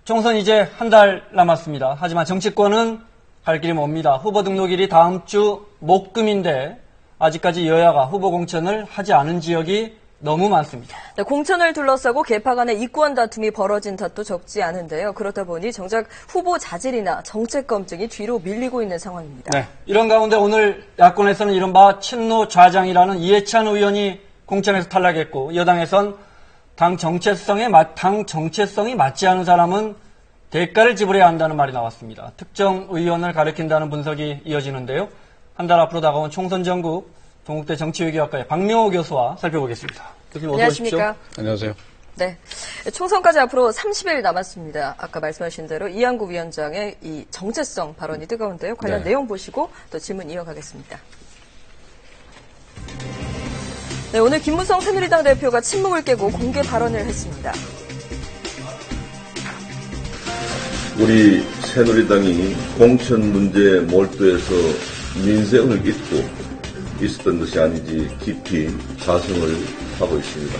총선 이제 한 달 남았습니다. 하지만 정치권은 갈 길이 멉니다. 후보 등록일이 다음 주 목금인데 아직까지 여야가 후보 공천을 하지 않은 지역이 너무 많습니다. 네, 공천을 둘러싸고 계파 간의 이권 다툼이 벌어진 탓도 적지 않은데요. 그렇다 보니 정작 후보 자질이나 정책 검증이 뒤로 밀리고 있는 상황입니다. 네, 이런 가운데 오늘 야권에서는 이른바 친노 좌장이라는 이해찬 의원이 공천에서 탈락했고 여당에선 당 정체성이 맞지 않은 사람은 대가를 지불해야 한다는 말이 나왔습니다. 특정 의원을 가리킨다는 분석이 이어지는데요. 한 달 앞으로 다가온 총선 전국 동국대 정치외교학과의 박명호 교수와 살펴보겠습니다. 교수님 어서 오십시오. 안녕하세요. 네, 총선까지 앞으로 30일 남았습니다. 아까 말씀하신 대로 이한구 위원장의 이 정체성 발언이 뜨거운데요. 관련 내용 보시고 또 질문 이어가겠습니다. 네, 오늘 김무성 새누리당 대표가 침묵을 깨고 공개 발언을 했습니다. 우리 새누리당이 공천 문제에 몰두해서 민생을 잊고 있었던 것이 아닌지 깊이 자성을 하고 있습니다.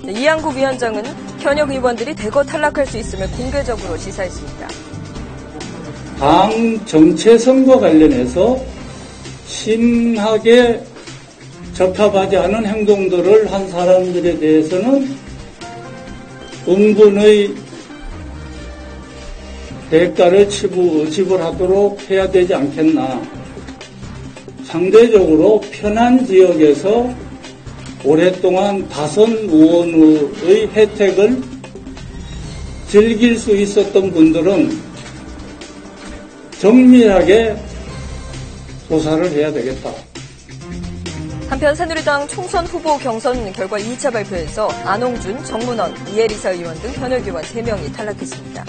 네, 이한구 위원장은 현역 의원들이 대거 탈락할 수 있음을 공개적으로 시사했습니다. 당 정체성과 관련해서 심하게 적합하지 않은 행동들을 한 사람들에 대해서는 응분의 대가를 지불하도록 해야 되지 않겠나. 상대적으로 편한 지역에서 오랫동안 다선 의원의 혜택을 즐길 수 있었던 분들은 정밀하게 조사를 해야 되겠다. 한편 새누리당 총선 후보 경선 결과 2차 발표에서 안홍준, 정문원, 이해리사 의원 등 현역 의원 3명이 탈락했습니다.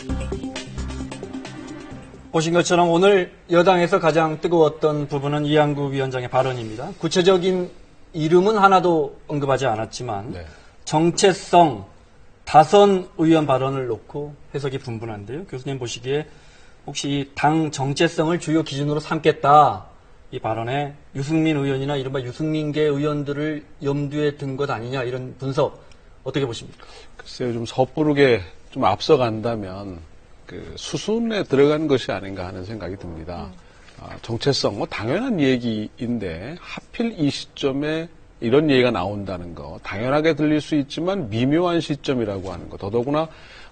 보신 것처럼 오늘 여당에서 가장 뜨거웠던 부분은 이한구 위원장의 발언입니다. 구체적인 이름은 하나도 언급하지 않았지만 정체성, 다선 의원 발언을 놓고 해석이 분분한데요. 교수님 보시기에 혹시 당 정체성을 주요 기준으로 삼겠다. 이 발언에 유승민 의원이나 이른바 유승민계 의원들을 염두에 둔 것 아니냐 이런 분석 어떻게 보십니까? 글쎄요, 좀 섣부르게 좀 앞서간다면 그 수순에 들어간 것이 아닌가 하는 생각이 듭니다. 정체성, 당연한 얘기인데 하필 이 시점에 이런 얘기가 나온다는 거 당연하게 들릴 수 있지만 미묘한 시점이라고 하는 거 더더구나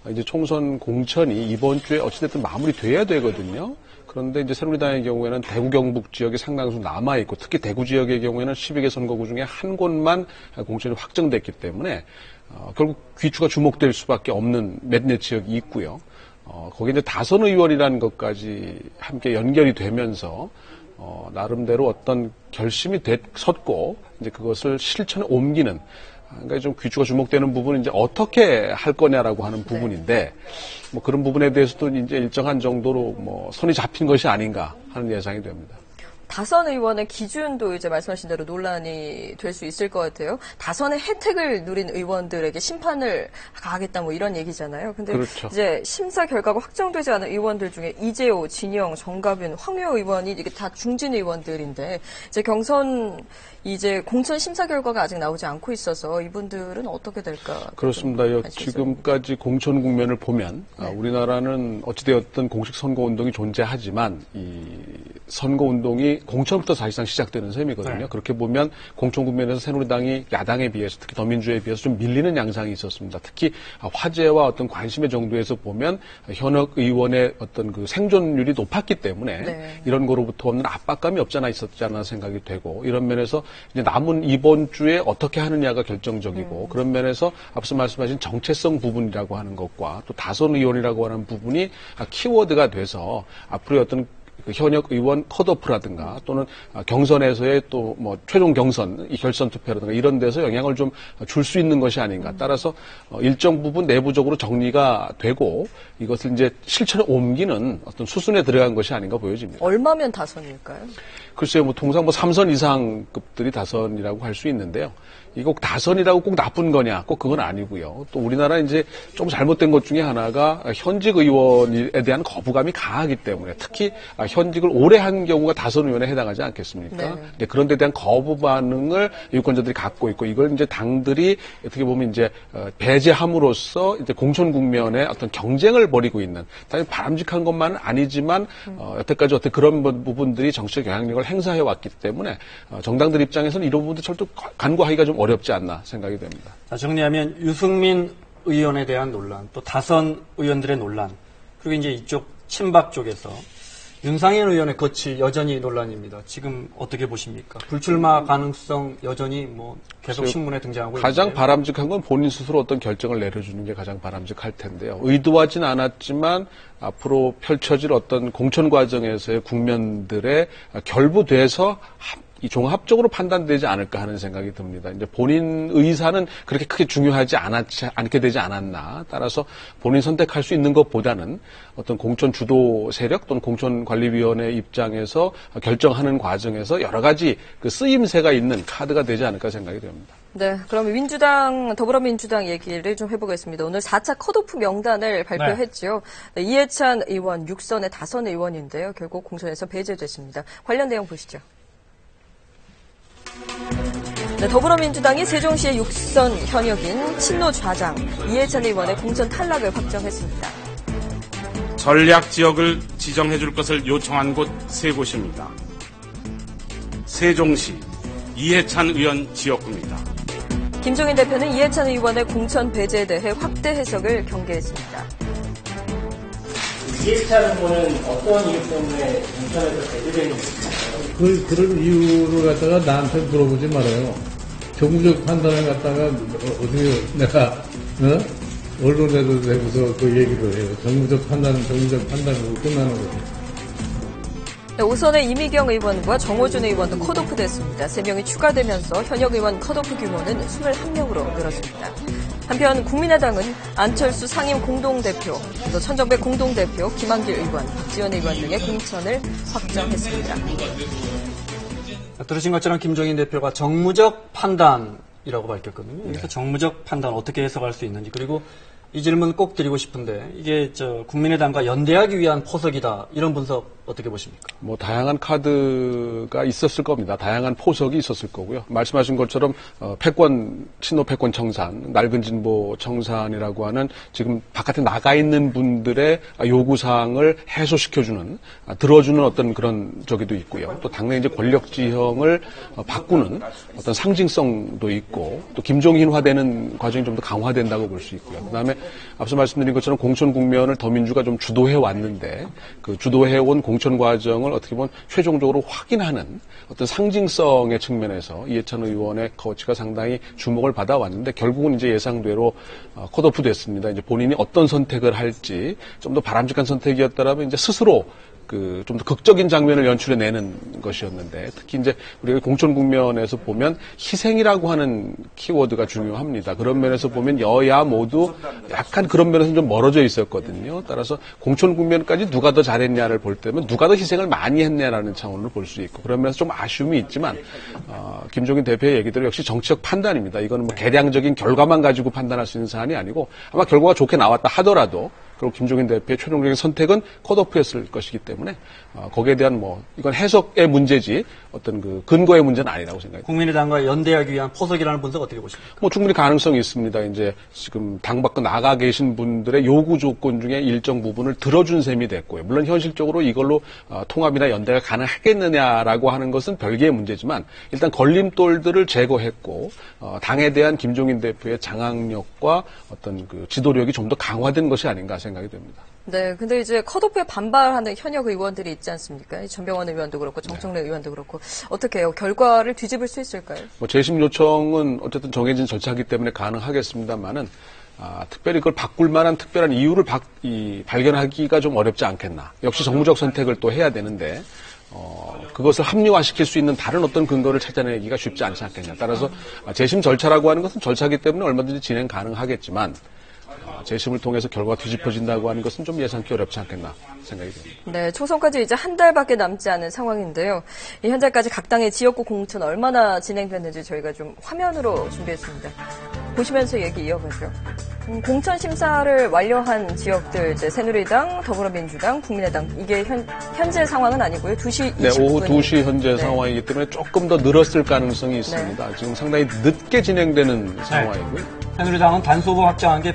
이제 총선 공천이 이번 주에 어찌됐든 마무리돼야 되거든요. 그런데 이제 새누리당의 경우에는 대구 경북 지역이 상당수 남아있고 특히 대구 지역의 경우에는 12개 선거구 중에 한 곳만 공천이 확정됐기 때문에 결국 귀추가 주목될 수밖에 없는 몇몇 지역이 있고요. 거기에 이제 다선 의원이라는 것까지 함께 연결이 되면서 나름대로 어떤 결심이 섰고 이제 그것을 실천에 옮기는 그러니까 좀 귀추가 주목되는 부분은 이제 어떻게 할 거냐라고 하는 부분인데 뭐 그런 부분에 대해서도 이제 일정한 정도로 뭐 손이 잡힌 것이 아닌가 하는 예상이 됩니다. 다선 의원의 기준도 이제 말씀하신 대로 논란이 될 수 있을 것 같아요. 다선의 혜택을 누린 의원들에게 심판을 가하겠다 뭐 이런 얘기잖아요. 근데 그렇죠. 이제 심사 결과가 확정되지 않은 의원들 중에 이재호, 진영, 정가빈, 황효 의원이 이게 다 중진 의원들인데 이제 경선 이제 공천 심사 결과가 아직 나오지 않고 있어서 이분들은 어떻게 될까? 그렇습니다. 지금까지 공천 국면을 보면 우리나라는 어찌되었든 공식 선거 운동이 존재하지만 이 선거 운동이 공천부터 사실상 시작되는 셈이거든요. 그렇게 보면 공천 국면에서 새누리당이 야당에 비해서 특히 더민주에 비해서 좀 밀리는 양상이 있었습니다. 특히 화제와 어떤 관심의 정도에서 보면 현역 의원의 어떤 그 생존율이 높았기 때문에 이런 거로부터 없는 압박감이 없지 않아 있었지 않나 생각이 되고 이런 면에서 이제 남은 이번 주에 어떻게 하느냐가 결정적이고 그런 면에서 앞서 말씀하신 정체성 부분이라고 하는 것과 또 다선 의원이라고 하는 부분이 키워드가 돼서 앞으로의 어떤 그 현역 의원 컷오프라든가 또는 경선에서의 또 뭐 최종 경선, 이 결선 투표라든가 이런 데서 영향을 좀 줄 수 있는 것이 아닌가. 따라서 일정 부분 내부적으로 정리가 되고 이것을 이제 실천에 옮기는 어떤 수순에 들어간 것이 아닌가 보여집니다. 얼마면 다선일까요? 글쎄요, 뭐 통상 뭐 3선 이상급들이 다선이라고 할 수 있는데요. 이게 꼭 다선이라고 꼭 나쁜 거냐? 꼭 그건 아니고요. 또 우리나라 이제 좀 잘못된 것 중에 하나가 현직 의원에 대한 거부감이 강하기 때문에 특히 현직을 오래 한 경우가 다선 의원에 해당하지 않겠습니까? 네. 네, 그런 데 대한 거부 반응을 유권자들이 갖고 있고 이걸 이제 당들이 어떻게 보면 이제 배제함으로써 이제 공천 국면에 어떤 경쟁을 벌이고 있는 당연히 바람직한 것만은 아니지만 여태까지 어떤 그런 부분들이 정치적 영향력을 행사해 왔기 때문에 정당들 입장에서는 이런 부분도 절대 간과하기가 좀 어렵지 않나 생각이 됩니다. 자, 정리하면 유승민 의원에 대한 논란, 또 다선 의원들의 논란, 그리고 이제 이쪽 친박 쪽에서 윤상현 의원의 거취 여전히 논란입니다. 지금 어떻게 보십니까? 불출마 가능성 여전히 뭐 계속 신문에 등장하고 가장 있는데요. 바람직한 건 본인 스스로 어떤 결정을 내려주는 게 가장 바람직할 텐데요. 의도하진 않았지만 앞으로 펼쳐질 어떤 공천 과정에서의 국면들에 결부돼서 종합적으로 판단되지 않을까 하는 생각이 듭니다. 이제 본인 의사는 그렇게 크게 중요하지 않게 되지 않았나. 따라서 본인 선택할 수 있는 것보다는 어떤 공천 주도 세력 또는 공천관리위원회 입장에서 결정하는 과정에서 여러 가지 그 쓰임새가 있는 카드가 되지 않을까 생각이 됩니다. 네, 그럼 더불어민주당 얘기를 좀 해보겠습니다. 오늘 4차 컷오프 명단을 발표했죠. 네, 이해찬 의원 6선의 다선 의원인데요. 결국 공천에서 배제됐습니다. 관련 내용 보시죠. 네, 더불어민주당이 세종시의 6선 현역인 친노 좌장 이해찬 의원의 공천 탈락을 확정했습니다. 전략 지역을 지정해 줄 것을 요청한 곳 세 곳입니다. 세종시 이해찬 의원 지역구입니다. 김종인 대표는 이해찬 의원의 공천 배제에 대해 확대 해석을 경계했습니다. 이해찬 의원은 어떤 이유 때문에 공천에서 배제되는 것입니까? 그런 이유를 갖다가 나한테 물어보지 말아요. 정무적 판단을 갖다가 어떻게 내가 언론에도 대고서 그 얘기를 해요. 정무적 판단으로 끝나는 거죠. 네, 우선의 이미경 의원과 정호준 의원도 컷오프 됐습니다. 3명이 추가되면서 현역 의원 컷오프 규모는 21명으로 늘었습니다. 한편 국민의당은 안철수 상임 공동대표, 또 천정배 공동대표, 김한길 의원, 박지원 의원 등의 공천을 확정했습니다. 들으신 것처럼 김종인 대표가 정무적 판단이라고 밝혔거든요. 여기서 정무적 판단 어떻게 해석할 수 있는지, 그리고 이 질문 꼭 드리고 싶은데 이게 국민의당과 연대하기 위한 포석이다, 이런 분석 어떻게 보십니까? 뭐 다양한 카드가 있었을 겁니다. 다양한 포석이 있었을 거고요. 말씀하신 것처럼 친노 패권 청산, 낡은 진보 청산이라고 하는 지금 바깥에 나가 있는 분들의 요구사항을 해소시켜주는, 들어주는 어떤 그런 저기도 있고요. 또 당내 이제 권력 지형을 바꾸는 어떤 상징성도 있고, 또 김종인화되는 과정이 좀 더 강화된다고 볼 수 있고요. 그다음에 앞서 말씀드린 것처럼 공천 국면을 더민주가 좀 주도해 왔는데, 그 주도해 온 공천 과정을 어떻게 보면 최종적으로 확인하는 어떤 상징성의 측면에서 이해찬 의원의 거치가 상당히 주목을 받아왔는데, 결국은 이제 예상대로 컷오프 됐습니다. 이제 본인이 어떤 선택을 할지 좀 더 바람직한 선택이었다라면 이제 스스로 좀 더 극적인 장면을 연출해내는 것이었는데, 특히 이제 우리가 공천 국면에서 보면 희생이라고 하는 키워드가 중요합니다. 그런 면에서 보면 여야 모두 약간 그런 면에서 좀 멀어져 있었거든요. 따라서 공천 국면까지 누가 더 잘했냐를 볼 때면 누가 더 희생을 많이 했냐라는 차원으로 볼 수 있고, 그런 면에서 좀 아쉬움이 있지만 김종인 대표의 얘기대로 역시 정치적 판단입니다. 이거는 뭐 계량적인 결과만 가지고 판단할 수 있는 사안이 아니고, 아마 결과가 좋게 나왔다 하더라도 그리고 김종인 대표의 최종적인 선택은 컷오프였을 것이기 때문에 거기에 대한 이건 해석의 문제지 어떤 그 근거의 문제는 아니라고 생각합니다. 국민의당과 연대하기 위한 포석이라는 분석 어떻게 보십니까? 충분히 가능성이 있습니다. 이제 지금 당 밖으로 나가 계신 분들의 요구 조건 중에 일정 부분을 들어준 셈이 됐고요. 물론 현실적으로 이걸로 통합이나 연대가 가능하겠느냐라고 하는 것은 별개의 문제지만, 일단 걸림돌들을 제거했고 당에 대한 김종인 대표의 장악력과 어떤 그 지도력이 좀 더 강화된 것이 아닌가 생각이 됩니다. 네, 근데 이제 컷오프에 반발하는 현역 의원들이 있지 않습니까? 전병헌 의원도 그렇고 정청래 의원도 그렇고, 어떻게 해요? 결과를 뒤집을 수 있을까요? 재심 요청은 어쨌든 정해진 절차이기 때문에 가능하겠습니다만은 특별히 그걸 바꿀 만한 특별한 이유를 발견하기가 좀 어렵지 않겠나. 역시 정무적 선택을 또 해야 되는데 그것을 합리화시킬 수 있는 다른 어떤 근거를 찾아내기가 쉽지 않지 않겠냐. 따라서 재심 절차라고 하는 것은 절차이기 때문에 얼마든지 진행 가능하겠지만, 재심을 통해서 결과가 뒤집어진다고 하는 것은 좀 예상하기 어렵지 않겠나 생각이 듭니다. 네, 총선까지 이제 한 달밖에 남지 않은 상황인데요. 현재까지 각 당의 지역구 공천 얼마나 진행됐는지 저희가 좀 화면으로 준비했습니다. 보시면서 얘기 이어가죠. 공천 심사를 완료한 지역들, 이제 새누리당, 더불어민주당, 국민의당, 이게 현재 상황은 아니고요. 2시 20분. 네, 오후 2시 현재 상황이기 때문에 조금 더 늘었을 가능성이 있습니다. 네. 지금 상당히 늦게 진행되는 상황이고요. 새누리당은 단수 후보 확정한 게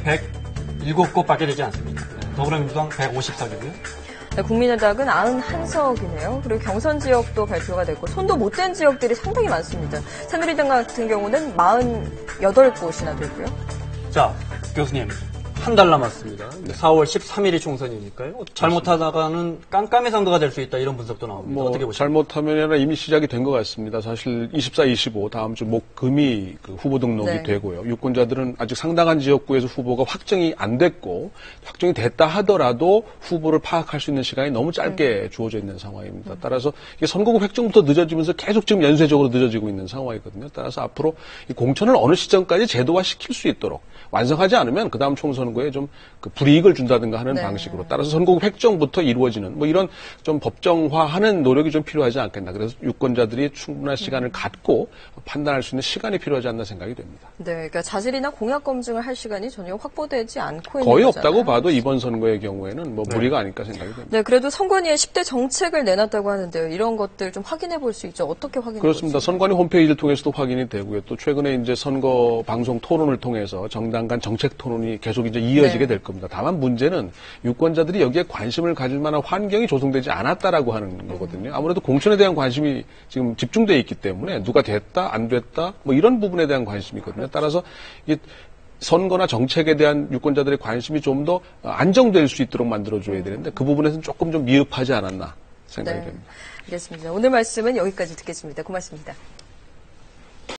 107곳밖에 되지 않습니다. 더불어민주당 150석이고요. 네, 국민의당은 91석이네요. 그리고 경선 지역도 발표가 됐고 손도 못 댄 지역들이 상당히 많습니다. 새누리당 같은 경우는 48곳이나 되고요. 자, 교수님. 한 달 남았습니다. 네. 4월 13일이 총선이니까요. 잘못하다가는 깜깜이 선거가 될 수 있다 이런 분석도 나옵니다. 어떻게 보십니까? 잘못하면 이미 시작이 된 것 같습니다. 사실 24, 25 다음 주 목금이 그 후보 등록이 되고요. 유권자들은 아직 상당한 지역구에서 후보가 확정이 안 됐고 확정이 됐다 하더라도 후보를 파악할 수 있는 시간이 너무 짧게 주어져 있는 상황입니다. 따라서 이게 선거구 획정부터 늦어지면서 계속 지금 연쇄적으로 늦어지고 있는 상황이거든요. 따라서 앞으로 이 공천을 어느 시점까지 제도화시킬 수 있도록 완성하지 않으면 그 다음 총선거에 좀 그 불이익을 준다든가 하는 방식으로 따라서 선거구 획정부터 이루어지는 뭐 이런 좀 법정화하는 노력이 좀 필요하지 않겠나. 그래서 유권자들이 충분한 시간을 갖고 판단할 수 있는 시간이 필요하지 않나 생각이 됩니다. 네, 그러니까 자질이나 공약 검증을 할 시간이 전혀 확보되지 않고 있는 거의 거잖아요. 없다고 봐도 이번 선거의 경우에는 뭐 무리가 아닐까 생각이 됩니다. 네, 그래도 선관위에 10대 정책을 내놨다고 하는데요. 이런 것들 좀 확인해 볼 수 있죠. 어떻게 확인해 볼 수 있습니까? 그렇습니다. 선관위 홈페이지를 통해서도 확인이 되고요. 또 최근에 이제 선거 방송 토론을 통해서 정당 간 정책 토론이 계속 이제 이어지게 될 겁니다. 다만 문제는 유권자들이 여기에 관심을 가질 만한 환경이 조성되지 않았다라고 하는 거거든요. 아무래도 공천에 대한 관심이 지금 집중되어 있기 때문에 누가 됐다, 안 됐다, 뭐 이런 부분에 대한 관심이거든요. 따라서 이게 선거나 정책에 대한 유권자들의 관심이 좀 더 안정될 수 있도록 만들어줘야 되는데 그 부분에서는 조금 좀 미흡하지 않았나 생각이 됩니다. 알겠습니다. 오늘 말씀은 여기까지 듣겠습니다. 고맙습니다.